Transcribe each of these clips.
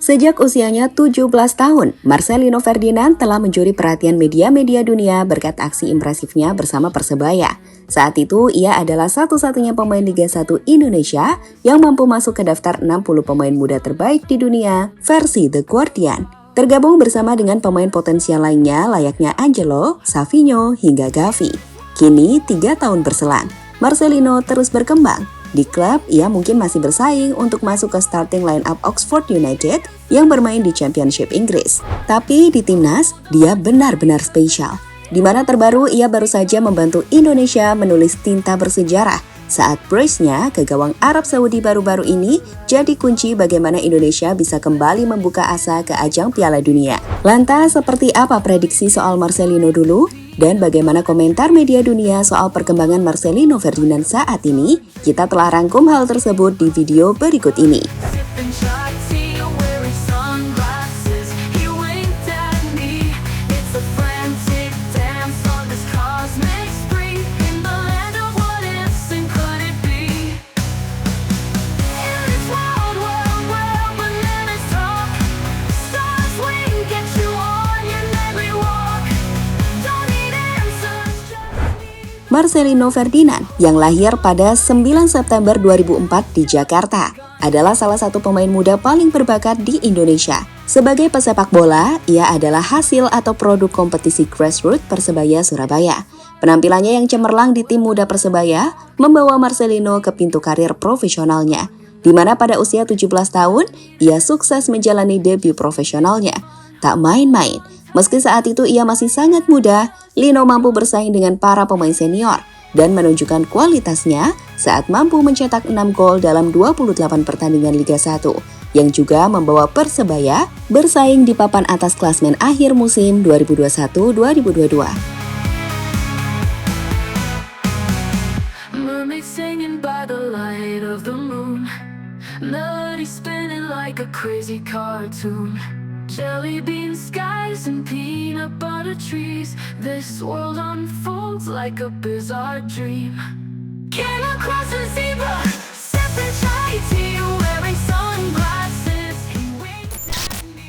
Sejak usianya 17 tahun, Marcelino Ferdinand telah mencuri perhatian media-media dunia berkat aksi impresifnya bersama Persebaya. Saat itu, ia adalah satu-satunya pemain Liga 1 Indonesia yang mampu masuk ke daftar 60 pemain muda terbaik di dunia versi The Guardian. Tergabung bersama dengan pemain potensial lainnya layaknya Angelo, Savinho, hingga Gavi. Kini, 3 tahun berselang, Marcelino terus berkembang. Di klub, ia mungkin masih bersaing untuk masuk ke starting line-up Oxford United yang bermain di Championship Inggris. Tapi di timnas, dia benar-benar spesial. Di mana terbaru, ia baru saja membantu Indonesia menulis tinta bersejarah saat brace-nya ke gawang Arab Saudi baru-baru ini jadi kunci bagaimana Indonesia bisa kembali membuka asa ke ajang Piala Dunia. Lantas, seperti apa prediksi soal Marcelino dulu? Dan bagaimana komentar media dunia soal perkembangan Marcelino Ferdinand saat ini? Kita telah rangkum hal tersebut di video berikut ini. Marcelino Ferdinand yang lahir pada 9 September 2004 di Jakarta adalah salah satu pemain muda paling berbakat di Indonesia. Sebagai pesepak bola, ia adalah hasil atau produk kompetisi grassroots Persebaya Surabaya. Penampilannya yang cemerlang di tim muda Persebaya membawa Marcelino ke pintu karir profesionalnya, di mana pada usia 17 tahun, ia sukses menjalani debut profesionalnya. Tak main-main, meski saat itu ia masih sangat muda, Lino mampu bersaing dengan para pemain senior dan menunjukkan kualitasnya saat mampu mencetak 6 gol dalam 28 pertandingan Liga 1, yang juga membawa Persebaya bersaing di papan atas klasmen akhir musim 2021-2022. Jelly bean skies and peanut butter trees. This world unfolds like a bizarre dream. Came across a zebra, sipping chai tea, wearing sunglasses.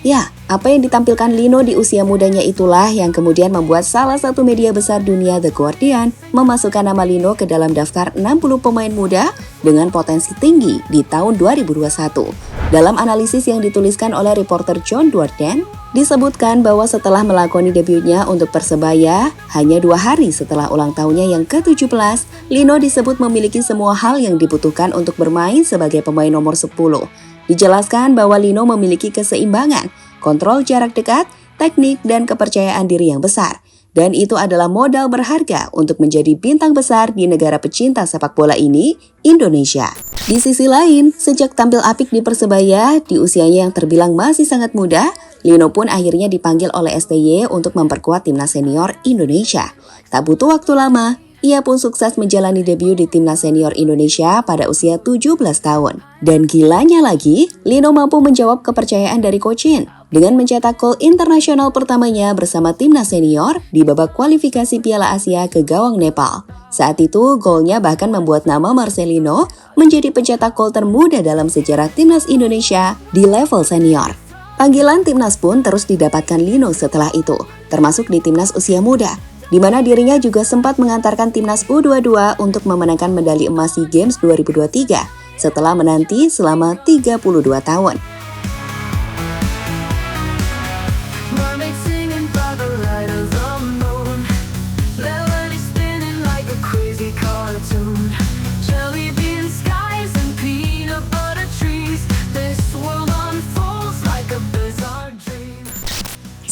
Ya, apa yang ditampilkan Lino di usia mudanya itulah yang kemudian membuat salah satu media besar dunia The Guardian memasukkan nama Lino ke dalam daftar 60 pemain muda dengan potensi tinggi di tahun 2021. Dalam analisis yang dituliskan oleh reporter John Duarden, disebutkan bahwa setelah melakoni debutnya untuk Persebaya, hanya 2 hari setelah ulang tahunnya yang ke-17, Lino disebut memiliki semua hal yang dibutuhkan untuk bermain sebagai pemain nomor 10. Dijelaskan bahwa Lino memiliki keseimbangan, kontrol jarak dekat, teknik, dan kepercayaan diri yang besar. Dan itu adalah modal berharga untuk menjadi bintang besar di negara pecinta sepak bola ini, Indonesia. Di sisi lain, sejak tampil apik di Persebaya, di usianya yang terbilang masih sangat muda, Lino pun akhirnya dipanggil oleh STY untuk memperkuat timnas senior Indonesia. Tak butuh waktu lama, ia pun sukses menjalani debut di timnas senior Indonesia pada usia 17 tahun. Dan gilanya lagi, Lino mampu menjawab kepercayaan dari Coach Shin dengan mencetak gol internasional pertamanya bersama timnas senior di babak kualifikasi Piala Asia ke gawang Nepal. Saat itu, golnya bahkan membuat nama Marcelino menjadi pencetak gol termuda dalam sejarah timnas Indonesia di level senior. Panggilan timnas pun terus didapatkan Lino setelah itu, termasuk di timnas usia muda, di mana dirinya juga sempat mengantarkan timnas U22 untuk memenangkan medali emas SEA Games 2023 setelah menanti selama 32 tahun.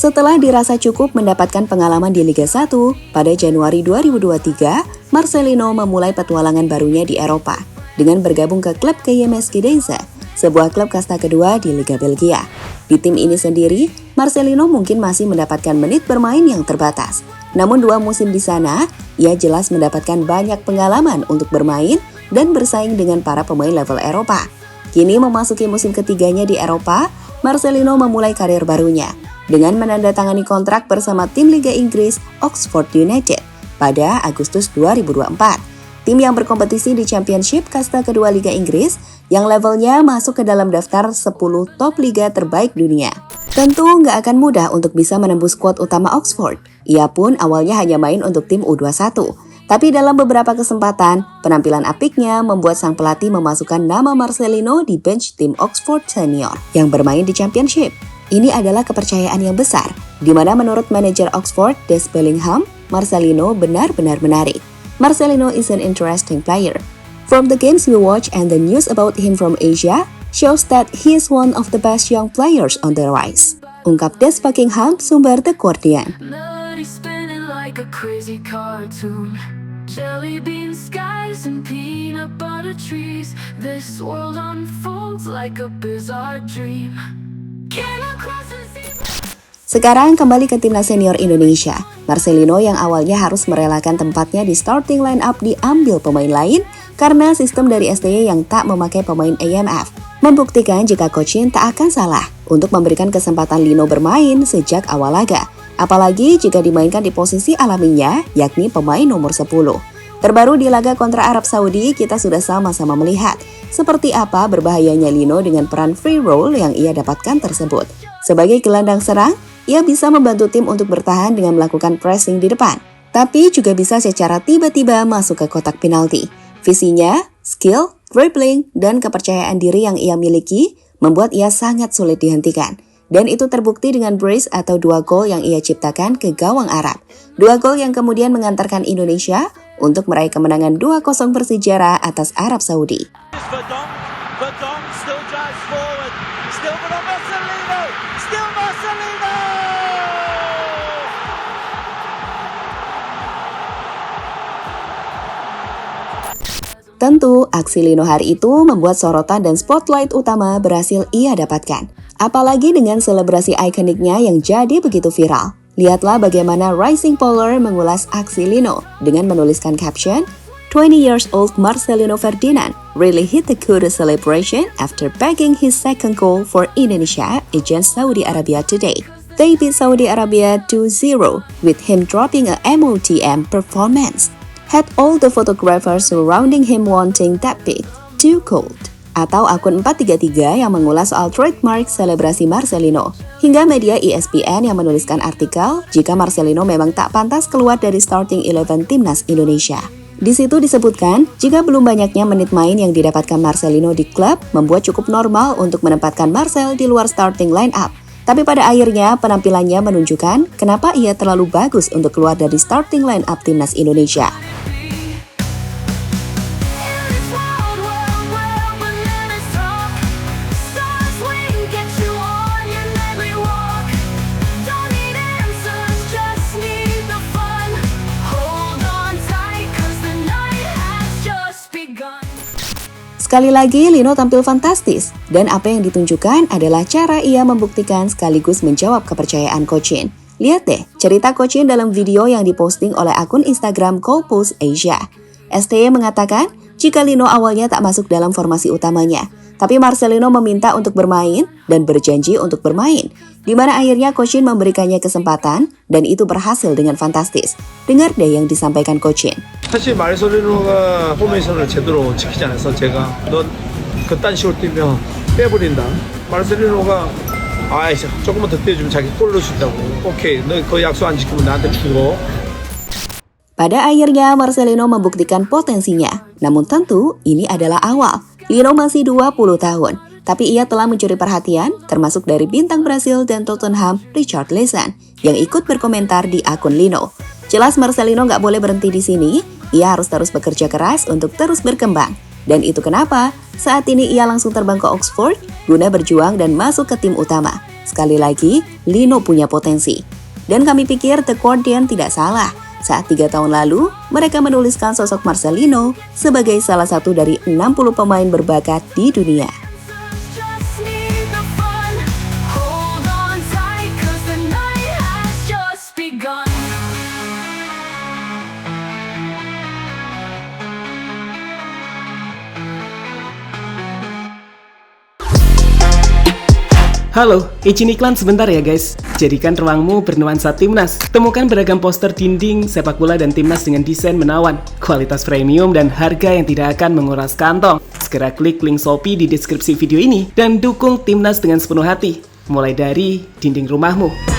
Setelah dirasa cukup mendapatkan pengalaman di Liga 1, pada Januari 2023, Marcelino memulai petualangan barunya di Eropa dengan bergabung ke klub KMS Gdańsk, sebuah klub kasta kedua di Liga Belgia. Di tim ini sendiri, Marcelino mungkin masih mendapatkan menit bermain yang terbatas. Namun 2 musim di sana, ia jelas mendapatkan banyak pengalaman untuk bermain dan bersaing dengan para pemain level Eropa. Kini memasuki musim ketiganya di Eropa, Marcelino memulai karir barunya dengan menandatangani kontrak bersama tim Liga Inggris Oxford United pada Agustus 2024. tim yang berkompetisi di Championship kasta kedua Liga Inggris yang levelnya masuk ke dalam daftar 10 top liga terbaik dunia. Tentu nggak akan mudah untuk bisa menembus skuad utama Oxford. Ia pun awalnya hanya main untuk tim U21. Tapi dalam beberapa kesempatan, penampilan apiknya membuat sang pelatih memasukkan nama Marcelino di bench tim Oxford Senior yang bermain di Championship. Ini adalah kepercayaan yang besar, di mana menurut manajer Oxford, Des Bellingham, Marcelino benar-benar menarik. Marcelino is an interesting player. From the games we watch and the news about him from Asia, shows that he is one of the best young players on the rise. Ungkap Des Buckingham, sumber The Guardian. Melody spinning like a crazy cartoon. Jelly bean skies and peanut butter trees. This world unfolds like a bizarre dream. Can I cross a zebra? Sekarang kembali ke timnas senior Indonesia. Marcelino yang awalnya harus merelakan tempatnya di starting line-up diambil pemain lain karena sistem dari STY yang tak memakai pemain AMF. Membuktikan jika Coach Shin tak akan salah untuk memberikan kesempatan Lino bermain sejak awal laga. Apalagi jika dimainkan di posisi alaminya, yakni pemain nomor 10. Terbaru di laga kontra Arab Saudi, kita sudah sama-sama melihat seperti apa berbahayanya Lino dengan peran free roll yang ia dapatkan tersebut. Sebagai gelandang serang, ia bisa membantu tim untuk bertahan dengan melakukan pressing di depan, tapi juga bisa secara tiba-tiba masuk ke kotak penalti. Visinya, skill, dribbling, dan kepercayaan diri yang ia miliki membuat ia sangat sulit dihentikan. Dan itu terbukti dengan brace atau 2 gol yang ia ciptakan ke gawang Arab. 2 gol yang kemudian mengantarkan Indonesia untuk meraih kemenangan 2-0 bersejarah atas Arab Saudi. Verdonk still drives forward. Still Marcelino. Still Marcelino. Tentu, aksi Lino hari itu membuat sorotan dan spotlight utama berhasil ia dapatkan. Apalagi dengan selebrasi ikoniknya yang jadi begitu viral. Lihatlah bagaimana Rising Polar mengulas aksi Lino dengan menuliskan caption, 20 years old Marcelino Ferdinand really hit the kudu celebration after bagging his second goal for Indonesia against Saudi Arabia today. They beat Saudi Arabia 2-0 with him dropping a MOTM performance. Had all the photographers surrounding him wanting that pic, too cold. Atau akun 433 yang mengulas soal trademark selebrasi Marcelino. Hingga media ESPN yang menuliskan artikel jika Marcelino memang tak pantas keluar dari starting 11 timnas Indonesia. Di situ disebutkan, jika belum banyaknya menit main yang didapatkan Marcelino di klub, membuat cukup normal untuk menempatkan Marcel di luar starting line up. Tapi pada akhirnya penampilannya menunjukkan kenapa ia terlalu bagus untuk keluar dari starting line up timnas Indonesia. Sekali lagi, Lino tampil fantastis, dan apa yang ditunjukkan adalah cara ia membuktikan sekaligus menjawab kepercayaan Coach Shin. Lihat deh, cerita Coach Shin dalam video yang diposting oleh akun Instagram Goalpost Asia. STY mengatakan, jika Lino awalnya tak masuk dalam formasi utamanya, tapi Marcelino meminta untuk bermain dan berjanji untuk bermain, di mana akhirnya Coach Shin memberikannya kesempatan, dan itu berhasil dengan fantastis. Dengar deh yang disampaikan Coach Shin. 사실 마르셀리노가 포메이션을 제대로 지키지 않아서 제가 넌 그딴 식으로 뛰면 빼버린다. 마르셀리노가 아이씨 조금만 더 뛰어주면 자기 골 넣을 수 있다고. 오케이 너 그 약속 안 지키면 나한테 죽어. Pada akhirnya Marcelino membuktikan potensinya. Namun tentu ini adalah awal. Lino masih 20 tahun. Tapi ia telah mencuri perhatian termasuk dari bintang Brasil dan Tottenham Richard Leeson yang ikut berkomentar di akun Lino. Jelas Marcelino nggak boleh berhenti di sini, ia harus terus bekerja keras untuk terus berkembang. Dan itu kenapa saat ini ia langsung terbang ke Oxford guna berjuang dan masuk ke tim utama. Sekali lagi, Lino punya potensi. Dan kami pikir The Guardian tidak salah saat 3 tahun lalu mereka menuliskan sosok Marcelino sebagai salah satu dari 60 pemain berbakat di dunia. Halo, izin iklan sebentar ya guys. Jadikan ruangmu bernuansa timnas. Temukan beragam poster dinding, sepak bola dan timnas dengan desain menawan, kualitas premium dan harga yang tidak akan menguras kantong. Segera klik link Shopee di deskripsi video ini dan dukung timnas dengan sepenuh hati. Mulai dari dinding rumahmu.